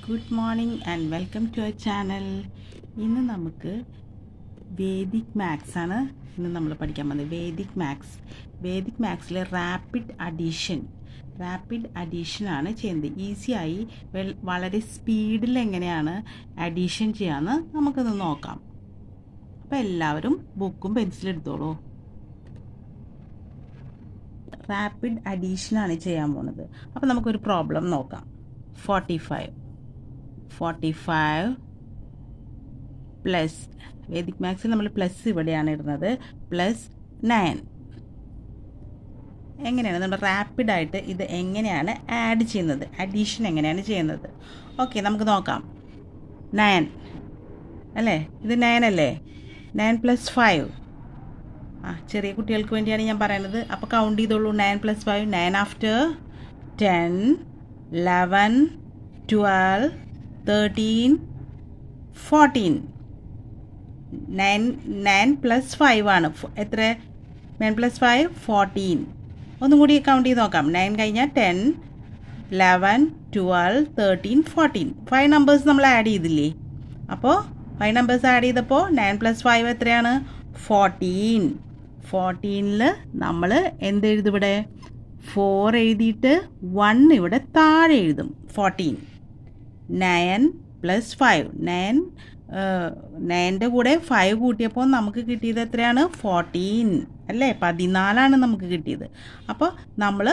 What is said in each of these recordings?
Good morning and welcome to our channel. ഇന്ന് നമുക്ക് Vedic maths ആണ് നമ്മൾ പഠിക്കാൻ പോകുന്നത്. വേദിക് മാത്സിലെ റാപ്പിഡ് അഡീഷനാണ് ചെയ്യുന്നത്. ഈസിയായി വളരെ സ്പീഡിൽ എങ്ങനെയാണ് അഡീഷൻ ചെയ്യാമെന്ന് നമുക്കൊന്ന് നോക്കാം. അപ്പോൾ എല്ലാവരും ബുക്കും പെൻസിലും എടുത്തോളൂ. റാപ്പിഡ് അഡീഷനാണ് ചെയ്യാൻ പോകുന്നത്. അപ്പോൾ നമുക്കൊരു പ്രോബ്ലം നോക്കാം. 45 പ്ലസ് വേദിക് മാത്സിൽ നമ്മൾ പ്ലസ് ഇവിടെയാണ് ഇടുന്നത്, പ്ലസ് 9. എങ്ങനെയാണ് നമ്മൾ റാപ്പിഡായിട്ട് ഇത് എങ്ങനെയാണ് ആഡ് ചെയ്യുന്നത്, അഡീഷൻ എങ്ങനെയാണ് ചെയ്യുന്നത്? ഓക്കെ, നമുക്ക് നോക്കാം. 9 അല്ലേ, ഇത് 9 അല്ലേ? 9 + 5. ചെറിയ കുട്ടികൾക്ക് വേണ്ടിയാണ് ഞാൻ പറയുന്നത്. അപ്പോൾ കൗണ്ട് ചെയ്തോളൂ. 9 + 5, 9 ആഫ്റ്റർ 10, 11, 12, 13, 14. 9 + 5 ആണ്. എത്ര? 9 + 5 14. ഒന്നും കൂടി കൗണ്ട് ചെയ്ത് നോക്കാം. 9 കഴിഞ്ഞാൽ 10, 11, 12, 13, 14. 5 നമ്പേഴ്സ് നമ്മൾ ആഡ് ചെയ്തില്ലേ? അപ്പോൾ 5 നമ്പേഴ്സ് ആഡ് ചെയ്തപ്പോൾ 9 + 5 എത്രയാണ്? 14. 14ൽ നമ്മൾ എന്തെഴുതും? ഇവിടെ 4 എഴുതിയിട്ട് 1 ഇവിടെ താഴെ എഴുതും. 14. 9 + 5. 9ൻ്റെ കൂടെ 5 കൂട്ടിയപ്പോൾ നമുക്ക് കിട്ടിയത് എത്രയാണ്? 14 അല്ലേ? 14ആണ് നമുക്ക് കിട്ടിയത്. അപ്പോൾ നമ്മൾ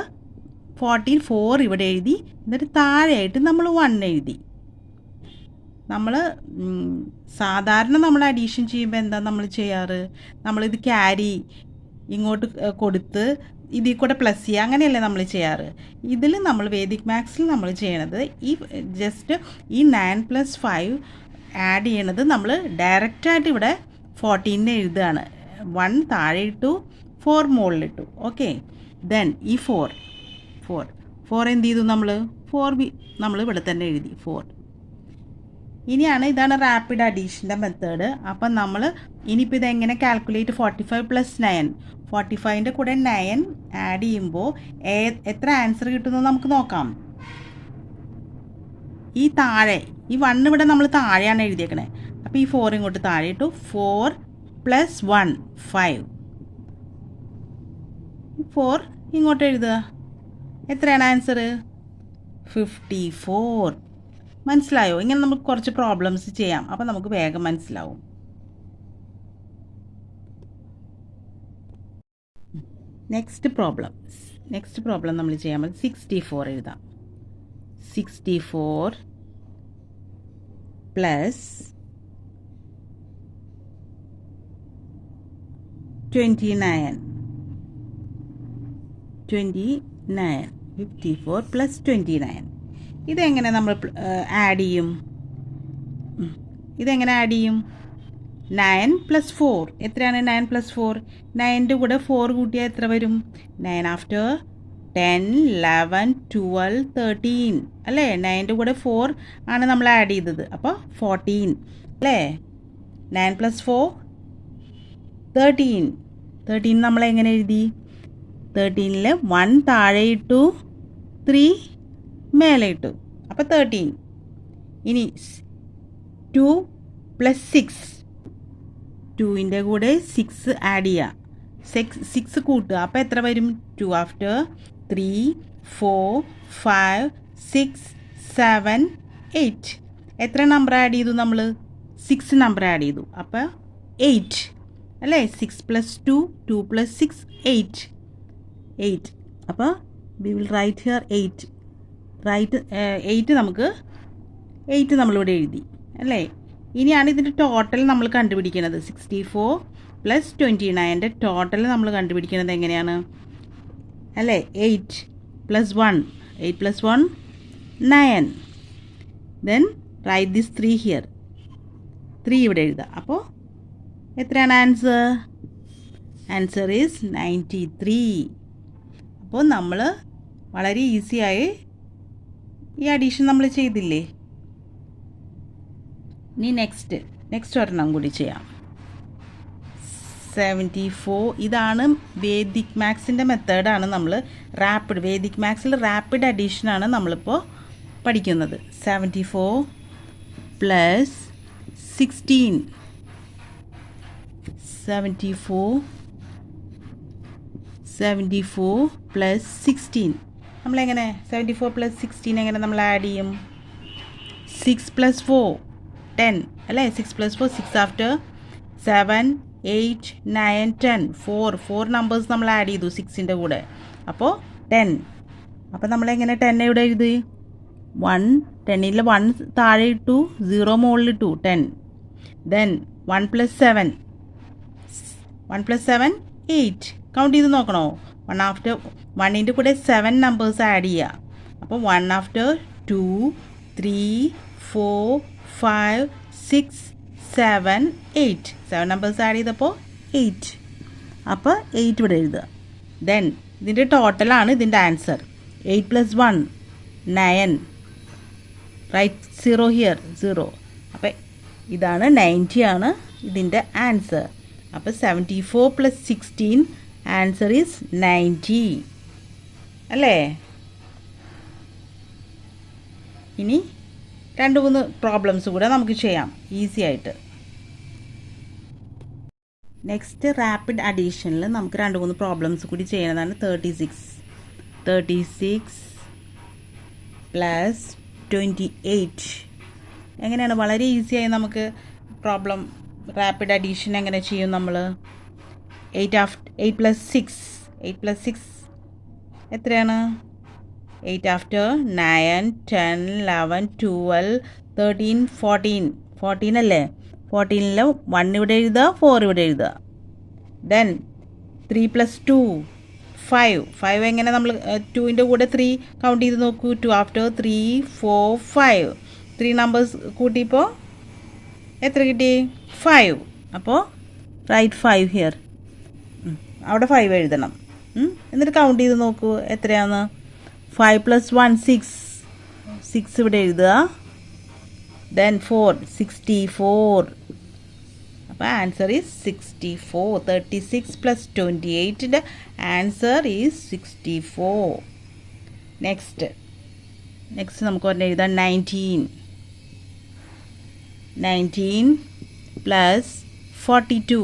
4 ഇവിടെ എഴുതി, എന്നിട്ട് താഴെയായിട്ട് നമ്മൾ 1 എഴുതി. നമ്മൾ സാധാരണ നമ്മൾ അഡീഷൻ ചെയ്യുമ്പോൾ എന്താ നമ്മൾ ചെയ്യാറ്? നമ്മളിത് ക്യാരി ഇങ്ങോട്ട് കൊടുത്ത് ഇതിൽ കൂടെ പ്ലസ് ചെയ്യുക, അങ്ങനെയല്ലേ നമ്മൾ ചെയ്യാറ്. ഇതിൽ നമ്മൾ വേദിക് മാത്സിൽ നമ്മൾ ചെയ്യണത് ജസ്റ്റ് ഈ 9 + 5 ആഡ് ചെയ്യണത് നമ്മൾ ഡയറക്റ്റായിട്ട് ഇവിടെ 14 എഴുതുകയാണ്. 1 താഴെ ഇട്ടു, 4 മുകളിലിട്ടു. ഓക്കെ, ദെൻ ഈ 4 എന്ത് ചെയ്തു? നമ്മൾ ഇവിടെ തന്നെ എഴുതി 4. ഇതാണ് റാപ്പിഡ് അഡീഷൻ്റെ മെത്തേഡ്. അപ്പം നമ്മൾ ഇനിയിപ്പോൾ ഇതെങ്ങനെ കാൽക്കുലേറ്റ്? 45 + 9. 45ൻ്റെ കൂടെ 9 ആഡ് ചെയ്യുമ്പോൾ എത്ര ആൻസർ കിട്ടുമെന്ന് നമുക്ക് നോക്കാം. ഈ 1 ഇവിടെ നമ്മൾ താഴെയാണ് എഴുതിയേക്കണേ. അപ്പോൾ ഈ 4 ഇങ്ങോട്ട് താഴെ ഇട്ടു. 4 + 1 5. 4 ഇങ്ങോട്ട് എഴുതുക. എത്രയാണ് ആൻസർ? 54. മനസ്സിലായോ? ഇങ്ങനെ നമുക്ക് കുറച്ച് പ്രോബ്ലംസ് ചെയ്യാം. അപ്പോൾ നമുക്ക് വേഗം മനസ്സിലാവും. നെക്സ്റ്റ് പ്രോബ്ലം നമ്മൾ ചെയ്യാൻ പറ്റും. 64 എഴുതാം. 64 + 29. 54 + 29. ഇതെങ്ങനെ നമ്മൾ ആഡ് ചെയ്യും? 9 + 4 എത്രയാണ്? 9 + 4. 9ൻ്റെ കൂടെ 4 കൂട്ടിയാൽ എത്ര വരും? 9 ആഫ്റ്റർ 10, 11, 12, 13 അല്ലേ? 9ൻ്റെ കൂടെ 4 ആണ് നമ്മൾ ആഡ് ചെയ്തത്. അപ്പോൾ 14 അല്ലേ? 9 + 4 13. 13 നമ്മൾ എങ്ങനെ എഴുതി? 13ൽ 1 താഴെ ഇട്ടു, 3 മേലെ ഇട്ടു. അപ്പോൾ 13. ഇനി 2 + 6. 2ൻ്റെ കൂടെ 6 ആഡ് ചെയ്യുക. 6 കൂട്ടുക. അപ്പോൾ എത്ര വരും? 2 ആഫ്റ്റർ 3, 4, 5, 6, 7, 8. എത്ര നമ്പർ ആഡ് ചെയ്തു? നമ്മൾ 6 നമ്പർ ആഡ് ചെയ്തു. അപ്പോൾ 8 അല്ലേ? 6 + 2, 2 + 6 8. അപ്പോൾ വി വിൽ റൈറ്റ് ഹിയർ 8. 8 നമ്മളിവിടെ എഴുതി അല്ലേ? ഇനിയാണ് ഇതിൻ്റെ ടോട്ടൽ നമ്മൾ കണ്ടുപിടിക്കുന്നത്. 64 + 29ൻ്റെ ടോട്ടൽ നമ്മൾ കണ്ടുപിടിക്കുന്നത് എങ്ങനെയാണ് അല്ലേ? 8 + 1 9. Then right this 3 here. 3 ഇവിടെ എഴുതുക. അപ്പോൾ എത്രയാണ് ആൻസർ? Answer is 93. അപ്പോൾ നമ്മൾ വളരെ ഈസിയായി ഈ അഡീഷൻ നമ്മൾ ചെയ്തില്ലേ? ഇനി നെക്സ്റ്റ് ഒരെണ്ണം കൂടി ചെയ്യാം. 74. ഇതാണ് വേദിക് മാത്സിൻ്റെ മെത്തേഡാണ്. നമ്മൾ വേദിക് മാത്സിൽ റാപ്പിഡ് അഡീഷനാണ് നമ്മളിപ്പോൾ പഠിക്കുന്നത്. 74 പ്ലസ് 16. 74 പ്ലസ് 16. നമ്മളെങ്ങനെ 74 പ്ലസ് 16 എങ്ങനെ നമ്മൾ ആഡ് ചെയ്യും? 6 പ്ലസ് 4 10 അല്ലേ? 6 പ്ലസ് 4 6 ആഫ്റ്റർ 7 8 9 10 4 നമ്പേഴ്സ് നമ്മൾ ആഡ് ചെയ്തു 6ൻ്റെ കൂടെ. അപ്പോൾ 10. അപ്പോൾ നമ്മളെങ്ങനെ 10 ഇവിടെ എഴുതി? 1 10ൽ 1 താഴെ ഇട്ടു, 0 മുകളിൽ ഇട്ടു, 10. Then 1 plus 7 8. കൗണ്ട് ചെയ്ത് നോക്കണോ? 1 ആഫ്റ്റർ 1ൻ്റെ കൂടെ 7 നമ്പേഴ്സ് ആഡ് ചെയ്യുക. അപ്പോൾ 1 ആഫ്റ്റർ 2 3 4 5 6 7 8. 7 നമ്പേഴ്സ് ആഡ് ചെയ്തപ്പോൾ 8. അപ്പോൾ 8 ഇവിടെ എഴുതുക. ദെൻ ഇതിൻ്റെ ടോട്ടലാണ് ഇതിൻ്റെ ആൻസർ. 8 പ്ലസ് 1 9. Right 0 here 0. അപ്പോൾ ഇതാണ് 90 ആണ് ഇതിൻ്റെ ആൻസർ. അപ്പോൾ 74 പ്ലസ് 16 ആൻസർ ഈസ് 90 അല്ലേ? ഇനി 2-3 പ്രോബ്ലംസ് കൂടെ നമുക്ക് ചെയ്യാം ഈസി ആയിട്ട്. നെക്സ്റ്റ് റാപ്പിഡ് അഡീഷനിൽ നമുക്ക് 2-3 പ്രോബ്ലംസ് കൂടി ചെയ്യുന്നതാണ്. 36 പ്ലസ് 28. എങ്ങനെയാണ്? വളരെ ഈസിയായി നമുക്ക് പ്രോബ്ലം റാപ്പിഡ് അഡീഷൻ എങ്ങനെ ചെയ്യും നമ്മൾ? 8 പ്ലസ് 6 എത്രയാണ്? 8 ആഫ്റ്റർ 9 10 11 12 13 14 അല്ലേ? 14ൽ 1 ഇവിടെ എഴുതുക, 4 ഇവിടെ എഴുതുക. ദെൻ 3 പ്ലസ് 2 5 എങ്ങനെ നമ്മൾ 2ൻ്റെ കൂടെ 3 കൗണ്ട് ചെയ്ത് നോക്കൂ. 2 ആഫ്റ്റർ 3 4 5 3 നമ്പേഴ്സ് കൂട്ടിയപ്പോൾ എത്ര കിട്ടി? 5. അപ്പോൾ റൈറ്റ് 5 ഹിയർ. അവിടെ 5 എഴുതണം. എന്നിട്ട് കൗണ്ട് ചെയ്ത് നോക്കൂ എത്രയാണ്? 5 പ്ലസ് 1 6 ഇവിടെ എഴുതുക. ദെൻ 4 64. അപ്പോൾ ആൻസർ ഈസ് 64. 36 പ്ലസ് 28ൻ്റെ ആൻസർ ഈസ് 64. നെക്സ്റ്റ് നമുക്ക് ഒരെണ്ണം എഴുതാം. 19 പ്ലസ് 42.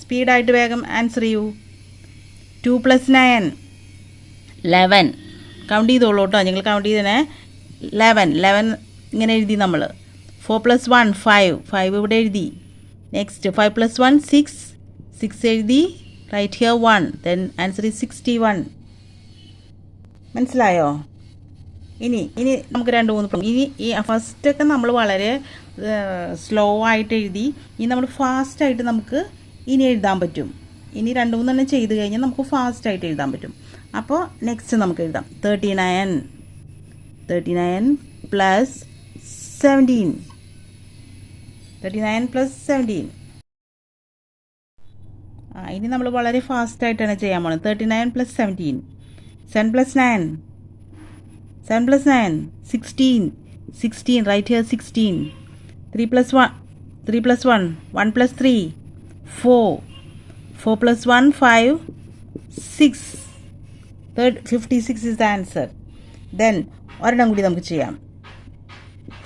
സ്പീഡായിട്ട് വേഗം ആൻസർ ചെയ്യൂ. 2 പ്ലസ് 9 11. കൗണ്ട് ചെയ്തോളൂ കേട്ടോ, നിങ്ങൾ കൗണ്ട് ചെയ്തേ. 11 ഇങ്ങനെ എഴുതി നമ്മൾ. 4 പ്ലസ് 1 5 ഇവിടെ എഴുതി. നെക്സ്റ്റ് 5 പ്ലസ് 1 6 എഴുതി. Right here 1. Then answer is 61. മനസ്സിലായോ? ഇനി നമുക്ക് 2-3 ഇനി ഈ ഫസ്റ്റൊക്കെ നമ്മൾ വളരെ സ്ലോ ആയിട്ട് എഴുതി. ഇനി നമ്മൾ ഫാസ്റ്റായിട്ട് നമുക്ക് ഇനി എഴുതാൻ പറ്റും. ഇനി 2-3 ചെയ്ത് കഴിഞ്ഞാൽ നമുക്ക് ഫാസ്റ്റായിട്ട് എഴുതാൻ പറ്റും. അപ്പോൾ നെക്സ്റ്റ് നമുക്ക് എഴുതാം. 39 പ്ലസ് 17. 39 പ്ലസ് 17. ഇനി നമ്മൾ വളരെ ഫാസ്റ്റായിട്ടാണ് ചെയ്യാൻ പോകുന്നത്. 39 plus 17. 7 plus 9 16. Right here 16. 3 plus 1 1 plus 3 4 plus 1 5 6. 56 is the answer. Then ഒരെണ്ണം കൂടി നമുക്ക് ചെയ്യാം.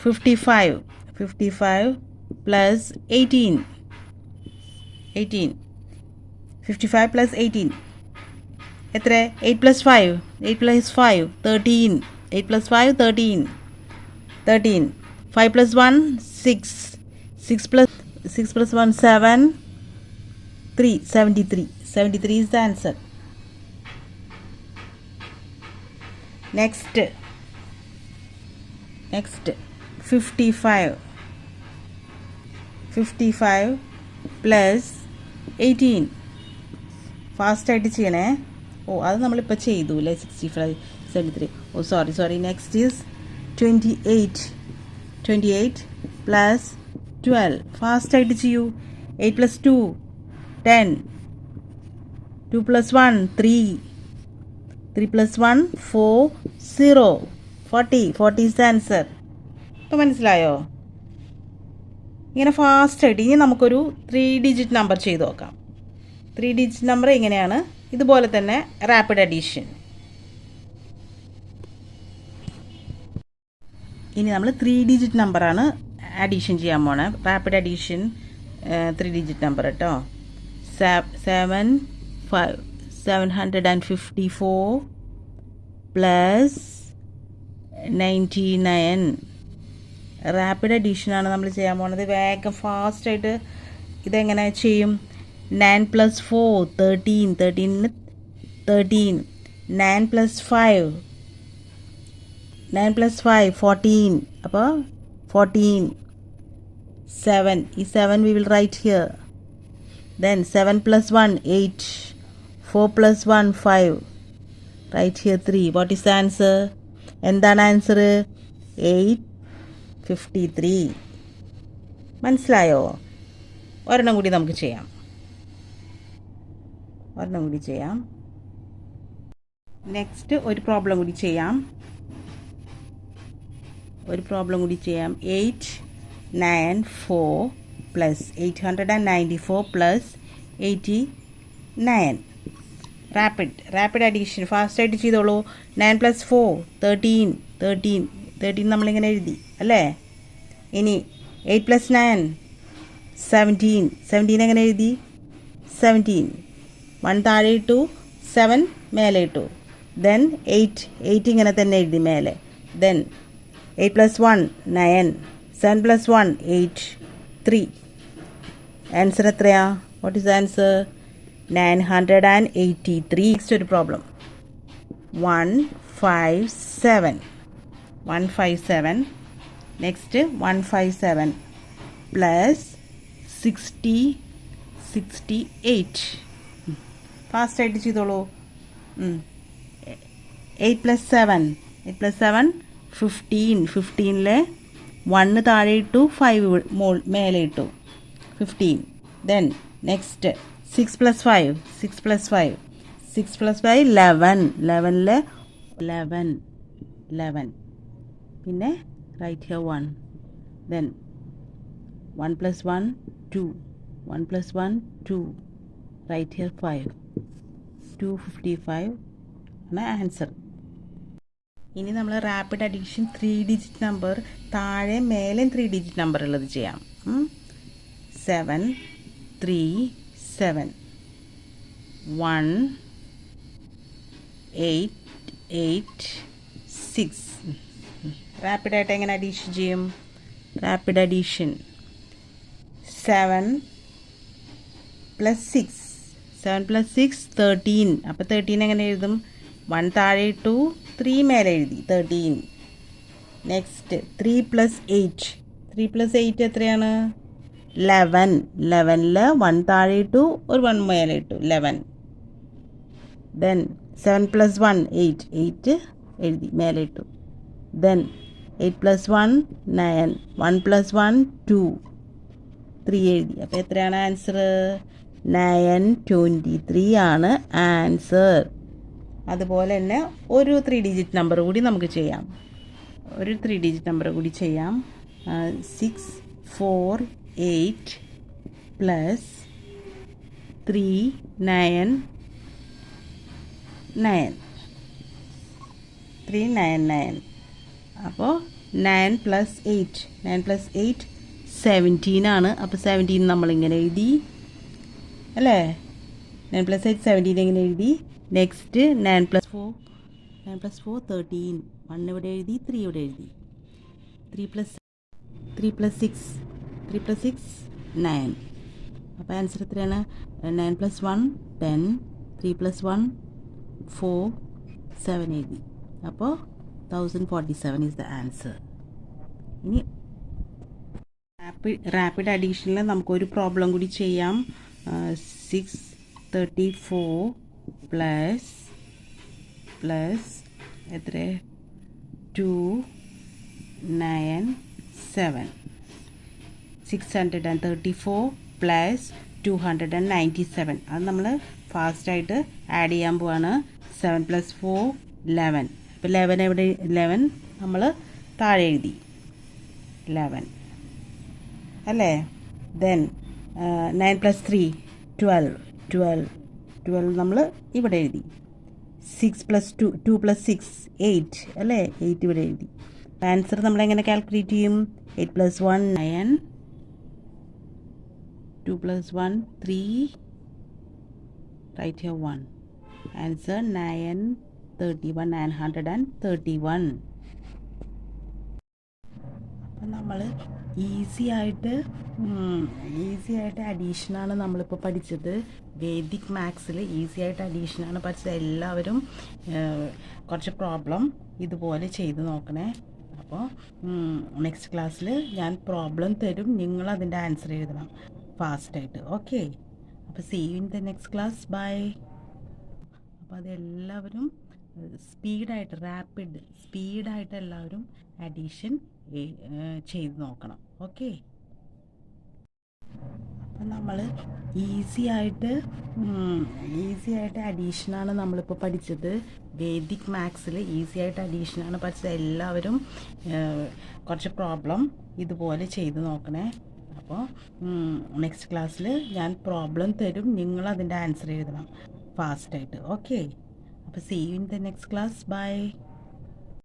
55 പ്ലസ് 18. 55 പ്ലസ് 18 എത്ര? 8 plus 5 13. 8 plus 5 13. 5 plus 1 6 plus 1 7 3 73 is the answer. Next 55 plus 18. ഫാസ്റ്റായിട്ട് ചെയ്യണേ. അത് നമ്മളിപ്പോൾ ചെയ്തു അല്ലേ? 65 73. സോറി. Next is 28 plus 12. ഫാസ്റ്റായിട്ട് ചെയ്യൂ. 8 plus 2 10. 2 plus 1 3 plus 1 4 0 40 is the answer. ഇപ്പോൾ മനസ്സിലായോ? ഇങ്ങനെ ഫാസ്റ്റായിട്ട് ഇനി നമുക്കൊരു 3 ഡിജിറ്റ് നമ്പർ ചെയ്ത് നോക്കാം. 3 ഡിജിറ്റ് നമ്പർ എങ്ങനെയാണ്? ഇതുപോലെ തന്നെ റാപ്പിഡ് അഡീഷൻ. ഇനി നമ്മൾ 3 ഡിജിറ്റ് നമ്പറാണ് അഡീഷൻ ചെയ്യാൻ പോണേ. റാപ്പിഡ് അഡീഷൻ 3 ഡിജിറ്റ് നമ്പർ കേട്ടോ. 754 പ്ലസ് 99. റാപ്പിഡ് അഡീഷനാണ് നമ്മൾ ചെയ്യാൻ പോണത്. വേഗം ഫാസ്റ്റായിട്ട് ഇതെങ്ങനെ ചെയ്യും? 9 + 4 13. 13 9 + 5 9 + 5 14. അപ്പോൾ 14. 7. ഈ 7 we will write here. Then 7 + 1 8. 4 + 1 5. Write here 3. What is the answer? എന്താണ് ആൻസർ? 853. മനസ്സിലായോ? ഒരെണ്ണം കൂടി നമുക്ക് ചെയ്യാം. നെക്സ്റ്റ് ഒരു പ്രോബ്ലം കൂടി ചെയ്യാം. 894 പ്ലസ് 894 പ്ലസ് 89. റാപ്പിഡ് അഡീഷൻ ഫാസ്റ്റായിട്ട് ചെയ്തോളൂ. 9 + 4 13 നമ്മളിങ്ങനെ എഴുതി അല്ലേ. ഇനി 8 + 9 17 എങ്ങനെ എഴുതി? 17. 1 താഴെ ഇട്ടു, 7 മേലെ ഇട്ടു. ദെൻ 8 ഇങ്ങനെ തന്നെ എഴുതി മേലെ. ദെൻ 8 + 1 9. 7 + 1 8 3. ആൻസർ എത്രയാ? What is answer? 983. നെക്സ്റ്റ് ഒരു പ്രോബ്ലം 157. Next 157 plus 68. ഫാസ്റ്റായിട്ട് ചെയ്തോളൂ. 8 + 7 15. 15 1 താഴെ ഇട്ടു, 5 മേലെ ഇട്ടു. 15. Then next 6 + 5 11. 11 പിന്നെ right here 1. Then 1 + 1 2. 1 + 1 2. Right here 5. 255 ആണ് ആൻസർ. ഇനി നമ്മൾ റാപ്പിഡ് അഡീഷൻ 3 ഡിജിറ്റ് നമ്പർ താഴെ മേലെ 3 ഡിജിറ്റ് നമ്പർ ഉള്ളത് ചെയ്യാം. 7 3 7 1 8 8 6. റാപ്പിഡായിട്ട് എങ്ങനെ അഡീഷൻ ചെയ്യും? Rapid addition 7 + 6 13. അപ്പോൾ 13 എങ്ങനെ എഴുതും? 1 താഴെ ഇട്ടു, 3 മേലെ എഴുതി 13. നെക്സ്റ്റ് 3 + 8 എത്രയാണ്? 11. 11 1 താഴെ ഇട്ടു, ഒരു 1 മേലെ ഇട്ടു 11. ദെൻ 7 + 1 8 എഴുതി മേലെ ഇട്ടു. ദെൻ 8 + 1 9. 1 + 1 2 3 എഴുതി. അപ്പോൾ എത്രയാണ് ആൻസർ? 923 ആണ് ആൻസർ. അതുപോലെ തന്നെ ഒരു 3 ഡിജിറ്റ് നമ്പർ കൂടി നമുക്ക് ചെയ്യാം. 648 പ്ലസ് 399. അപ്പോൾ 9 + 8 17 ആണ്. അപ്പോൾ 17 നമ്മളിങ്ങനെ എഴുതി അല്ലേ. 9 + 8 17 എങ്ങനെ എഴുതി? നെക്സ്റ്റ് 9 + 4 13. 1 ഇവിടെ എഴുതി, 3 ഇവിടെ എഴുതി. 3 + 6 9. അപ്പോൾ ആൻസർ എത്രയാണ്? 9 + 1 10. 3 + 1 4 7 എഴുതി. അപ്പോൾ 1047 ഈസ് ദ ആൻസർ. ഇനി റാപ്പിഡ് അഡീഷനിൽ നമുക്കൊരു പ്രോബ്ലം കൂടി ചെയ്യാം. 634 പ്ലസ് എത്ര? 297. 634 പ്ലസ് 297. അത് നമ്മൾ ഫാസ്റ്റായിട്ട് ആഡ് ചെയ്യാൻ പോവാണ്. 7 + 4 11. അപ്പോൾ 11 എവിടെ? 11 നമ്മൾ താഴെ എഴുതി 11 അല്ലേ. ദെൻ 9 + 3 12 നമ്മൾ ഇവിടെ എഴുതി. 6 + 2 2 + 6 8 അല്ലേ. 8 ഇവിടെ എഴുതി. ആൻസർ നമ്മളെങ്ങനെ കാൽക്കുലേറ്റ് ചെയ്യും? 8 + 1 9, 2 + 1 3, right here 1. Answer 931, 931. അപ്പം നമ്മൾ ഈസി ആയിട്ട് അഡീഷനാണ് നമ്മളിപ്പോൾ പഠിച്ചത്. വേദിക് മാത്സിൽ ഈസി ആയിട്ട് അഡീഷനാണ് പഠിച്ചത്. എല്ലാവരും കുറച്ച് പ്രോബ്ലം ഇതുപോലെ ചെയ്ത് നോക്കണേ. അപ്പോൾ നെക്സ്റ്റ് ക്ലാസ്സിൽ ഞാൻ പ്രോബ്ലം തരും, നിങ്ങളതിൻ്റെ ആൻസർ എഴുതണം ഫാസ്റ്റായിട്ട്. ഓക്കെ, അപ്പോൾ see you in the next class. Bye. അപ്പോൾ അതെല്ലാവരും സ്പീഡായിട്ട് എല്ലാവരും അഡീഷൻ ചെയ്ത് നോക്കണം. ഓക്കെ, അപ്പം നമ്മൾ ഈസി ആയിട്ട് അഡീഷനാണ് നമ്മളിപ്പോൾ പഠിച്ചത്. വേദിക് മാത്സിൽ ഈസി ആയിട്ട് അഡീഷനാണ് പഠിച്ചത്. എല്ലാവരും കുറച്ച് പ്രോബ്ലം ഇതുപോലെ ചെയ്ത് നോക്കണേ. അപ്പോൾ നെക്സ്റ്റ് ക്ലാസ്സിൽ ഞാൻ പ്രോബ്ലം തരും, നിങ്ങളതിൻ്റെ ആൻസർ എഴുതണം ഫാസ്റ്റായിട്ട്. ഓക്കെ, അപ്പോൾ see you in the next class. By.